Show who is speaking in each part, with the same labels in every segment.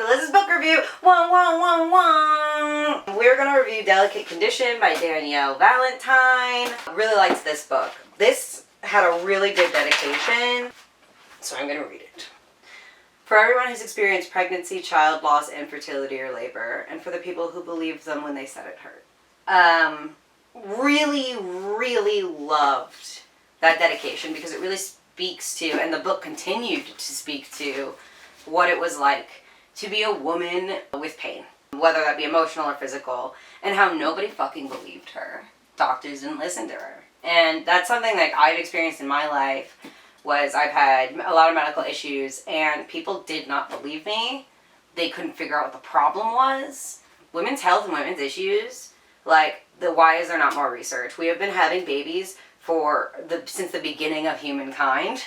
Speaker 1: to Liz's book review. Wah, wah, wah, wah. We're going to review Delicate Condition by Danielle Valentine. I really liked this book. This had a really good dedication, so I'm going to read it. For everyone who's experienced pregnancy, child loss, infertility, or labor, and for the people who believed them when they said it hurt. Really, really loved that dedication because it really speaks to, and the book continued to speak to, what it was like to be a woman with pain, whether that be emotional or physical, and how nobody fucking believed her. Doctors didn't listen to her. And that's something that I've experienced in my life, was I've had a lot of medical issues and people did not believe me. They couldn't figure out what the problem was. Women's health and women's issues, like, why is there not more research? We have been having babies since the beginning of humankind,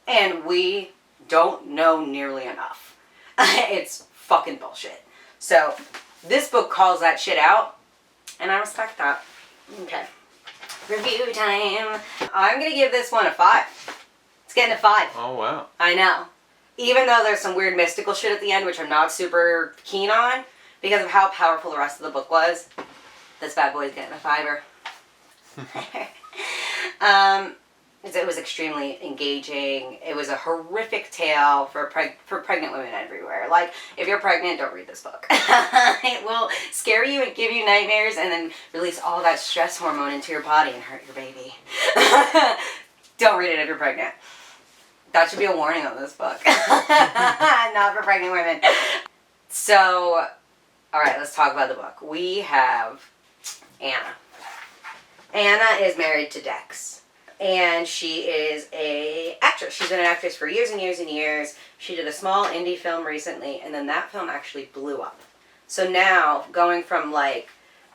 Speaker 1: and we don't know nearly enough. It's fucking bullshit. So this book calls that shit out, and I respect that. Okay. Review time. I'm going to give this one a 5. It's getting a 5.
Speaker 2: Oh, wow. I
Speaker 1: know. Even though there's some weird mystical shit at the end, which I'm not super keen on, because of how powerful the rest of the book was, this bad boy's getting a 5er. It was extremely engaging. It was a horrific tale for pregnant women everywhere. Like, if you're pregnant, don't read this book. It will scare you and give you nightmares and then release all that stress hormone into your body and hurt your baby. Don't read it if you're pregnant. That should be a warning on this book. Not for pregnant women. So, alright, let's talk about the book. We have Anna. Anna is married to Dex. And she is an actress. She's been an actress for years and years and years. She did a small indie film recently, and then that film actually blew up. So now, going from, like,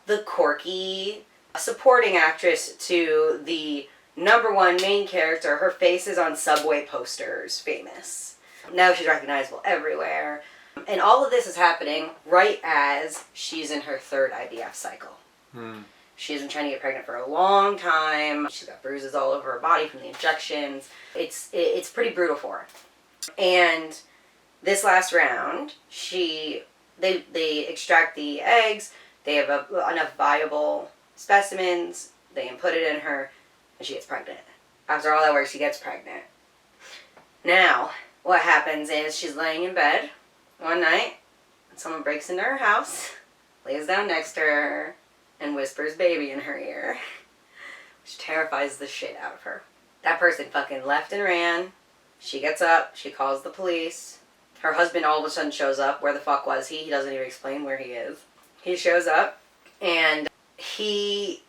Speaker 1: the quirky supporting actress to the #1 main character, her face is on subway posters, famous. Now she's recognizable everywhere. And all of this is happening right as she's in her 3rd IVF cycle. She's been trying to get pregnant for a long time. She's got bruises all over her body from the injections. It's pretty brutal for her. And this last round, they extract the eggs. They have enough viable specimens. They input it in her, and she gets pregnant. After all that work, she gets pregnant. Now, what happens is she's laying in bed one night, and someone breaks into her house, lays down next to her, and whispers baby in her ear, which terrifies the shit out of her. That person fucking left and ran. She gets up, she calls the police. Her husband all of a sudden shows up. Where the fuck was he? He doesn't even explain where he is. He shows up, and he's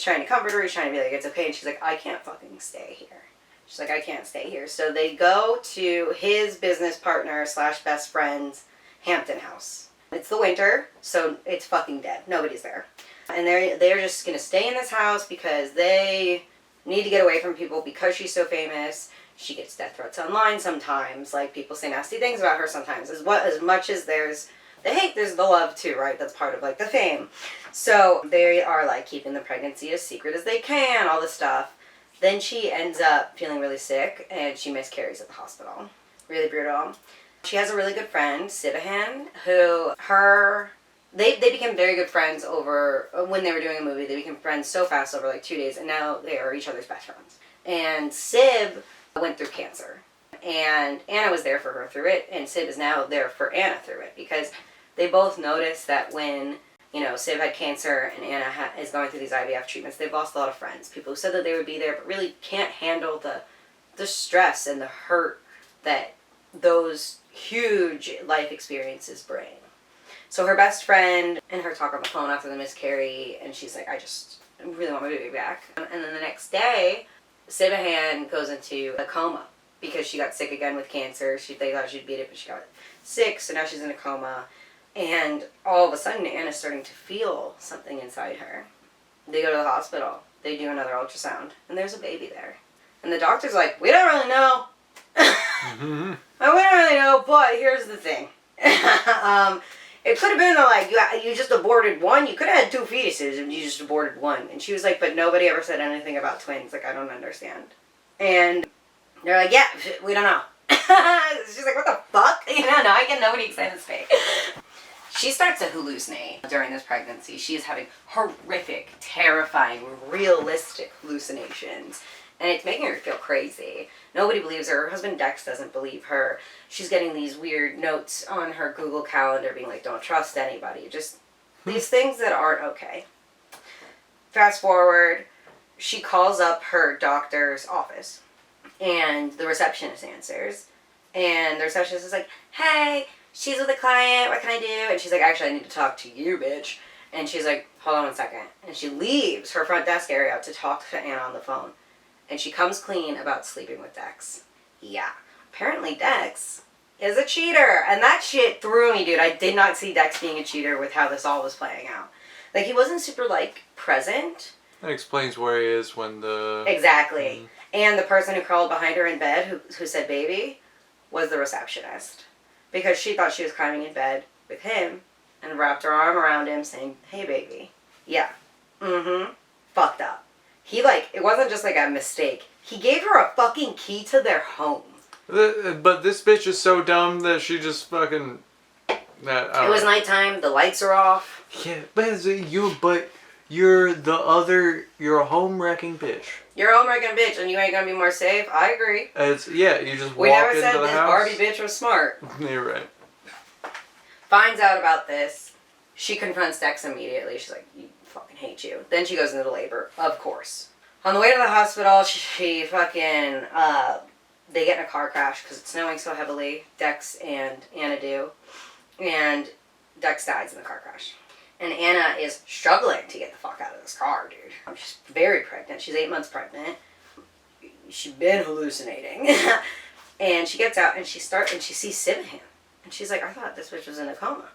Speaker 1: trying to comfort her, he's trying to be like, it's okay, and she's like, I can't fucking stay here. She's like, I can't stay here. So they go to his business partner / best friend's Hampton house. It's the winter, so it's fucking dead. Nobody's there. And they're just going to stay in this house because they need to get away from people because she's so famous. She gets death threats online sometimes. Like, people say nasty things about her sometimes. As much as there's the hate, there's the love too, right? That's part of, like, the fame. So they are, like, keeping the pregnancy as secret as they can, all this stuff. Then she ends up feeling really sick, and she miscarries at the hospital. Really brutal. She has a really good friend, Sibahan, who They became very good friends when they were doing a movie. They became friends so fast over like 2 days, and now they are each other's best friends. And Sib went through cancer, and Anna was there for her through it, and Sib is now there for Anna through it, because they both noticed that when, Sib had cancer and Anna is going through these IVF treatments, they've lost a lot of friends. People who said that they would be there, but really can't handle the stress and the hurt that those huge life experiences bring. So her best friend and her talk on the phone after the miscarry, and she's like, I really want my baby back. And then the next day, Sibahan goes into a coma because she got sick again with cancer. They thought she'd beat it, but she got sick, so now she's in a coma. And all of a sudden, Anna's starting to feel something inside her. They go to the hospital. They do another ultrasound, and there's a baby there. And the doctor's like, we don't really know. We don't really know, but here's the thing. It could have been like, you just aborted one. You could have had 2 fetuses and you just aborted one. And she was like, but nobody ever said anything about twins. Like, I don't understand. And they're like, yeah, we don't know. She's like, what the fuck? You know, now I get nobody excited to speak. She starts to hallucinate during this pregnancy. She is having horrific, terrifying, realistic hallucinations. And it's making her feel crazy. Nobody believes her. Her husband Dex doesn't believe her. She's getting these weird notes on her Google Calendar being like, don't trust anybody. Just these things that aren't okay. Fast forward, she calls up her doctor's office. And the receptionist answers. And the receptionist is like, hey, she's with a client. What can I do? And she's like, actually, I need to talk to you, bitch. And she's like, hold on one second. And she leaves her front desk area to talk to Anna on the phone. And she comes clean about sleeping with Dex. Yeah. Apparently Dex is a cheater. And that shit threw me, dude. I did not see Dex being a cheater with how this all was playing out. Like, he wasn't super, like, present.
Speaker 2: That explains where he is when the...
Speaker 1: Exactly. And the person who crawled behind her in bed, who said baby, was the receptionist. Because she thought she was climbing in bed with him and wrapped her arm around him saying, hey, baby. Yeah. Mm-hmm. Fucked up. He, like, it wasn't just, like, a mistake. He gave her a fucking key to their home.
Speaker 2: But this bitch is so dumb that she just fucking...
Speaker 1: It was nighttime. The lights are off.
Speaker 2: Yeah, but you're a home-wrecking bitch.
Speaker 1: You're a home-wrecking bitch and you ain't gonna be more safe. I agree.
Speaker 2: You just walk into the house.
Speaker 1: We never said this Barbie bitch was smart.
Speaker 2: You're right.
Speaker 1: Finds out about this. She confronts Dex immediately. She's like, you fucking hate you. Then she goes into labor, of course. On the way to the hospital, she fucking, they get in a car crash because it's snowing so heavily. Dex and Anna do. And Dex dies in the car crash. And Anna is struggling to get the fuck out of this car, dude. She's very pregnant. She's 8 months pregnant. She's been hallucinating. And she gets out and she sees Sivahan. And she's like, I thought this bitch was in a coma.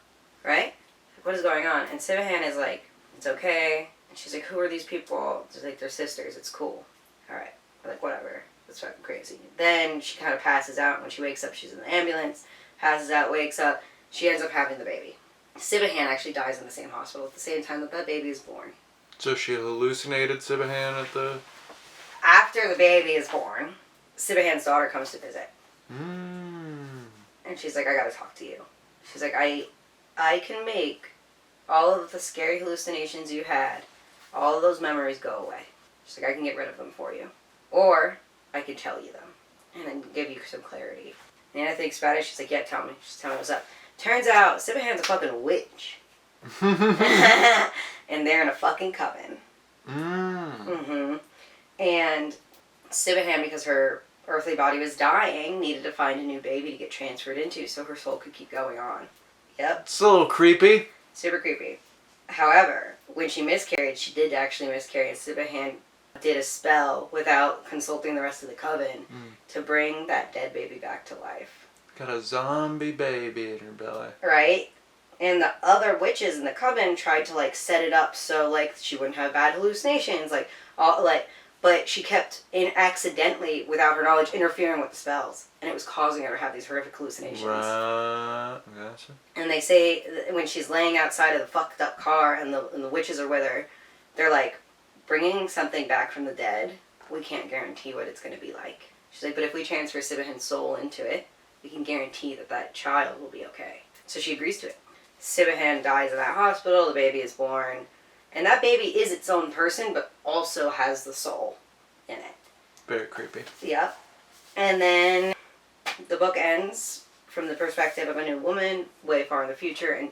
Speaker 1: Right? What is going on? And Sivahan is like, it's okay. And she's like, who are these people? She's like, they're sisters. It's cool. Alright. Like, whatever. That's fucking crazy. Then she kind of passes out. When she wakes up, she's in the ambulance. Passes out, wakes up. She ends up having the baby. Sivahan actually dies in the same hospital at the same time that baby is born.
Speaker 2: So she hallucinated Sivahan at the...
Speaker 1: After the baby is born, Sivahan's daughter comes to visit. And she's like, I gotta talk to you. She's like, I can make all of the scary hallucinations you had, all of those memories go away. She's like, I can get rid of them for you. Or I can tell you them and then give you some clarity. And Anna thinks about it. She's like, yeah, tell me. Just tell me what's up. Turns out Sivahan's a fucking witch. And they're in a fucking coven. And Sivahan, because her earthly body was dying, needed to find a new baby to get transferred into so her soul could keep going on. Yep.
Speaker 2: It's a little creepy.
Speaker 1: Super creepy. However, when she miscarried, she did actually miscarry, and Sivahan did a spell without consulting the rest of the coven to bring that dead baby back to life.
Speaker 2: Got a zombie baby in her belly.
Speaker 1: Right? And the other witches in the coven tried to, like, set it up so, like, she wouldn't have bad hallucinations, but she kept accidentally, without her knowledge, interfering with the spells. And it was causing her to have these horrific hallucinations.
Speaker 2: Right. Gotcha.
Speaker 1: And they say when she's laying outside of the fucked up car and the witches are with her, they're like, bringing something back from the dead, we can't guarantee what it's going to be like. She's like, but if we transfer Sivahan's soul into it, we can guarantee that that child will be okay. So she agrees to it. Sivahan dies in that hospital, the baby is born, and that baby is its own person, but also has the soul in it.
Speaker 2: Very creepy.
Speaker 1: Yep. And then the book ends from the perspective of a new woman, way far in the future, and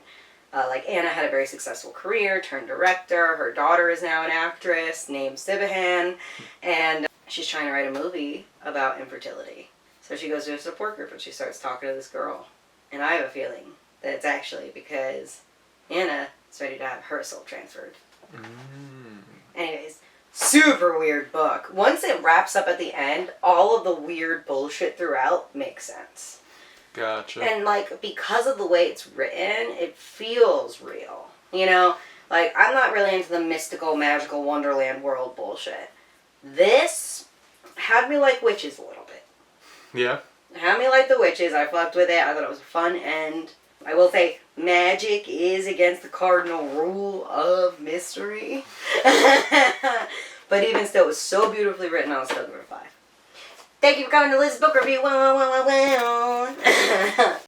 Speaker 1: Anna had a very successful career, turned director, her daughter is now an actress, named Sivahan, and she's trying to write a movie about infertility. So she goes to a support group and she starts talking to this girl. And I have a feeling that it's actually because Anna is ready to have her soul transferred. Anyways, super weird book. Once it wraps up at the end, all of the weird bullshit throughout makes sense.
Speaker 2: Gotcha.
Speaker 1: And, because of the way it's written, it feels real. You know? I'm not really into the mystical, magical Wonderland world bullshit. This had me like witches a little bit.
Speaker 2: Yeah.
Speaker 1: Had me like the witches. I fucked with it. I thought it was a fun end. I will say, magic is against the cardinal rule of mystery. But even still, it was so beautifully written, I'll still give it a 5. Thank you for coming to Liz's book review. Wow, wow, wow, wow, wow.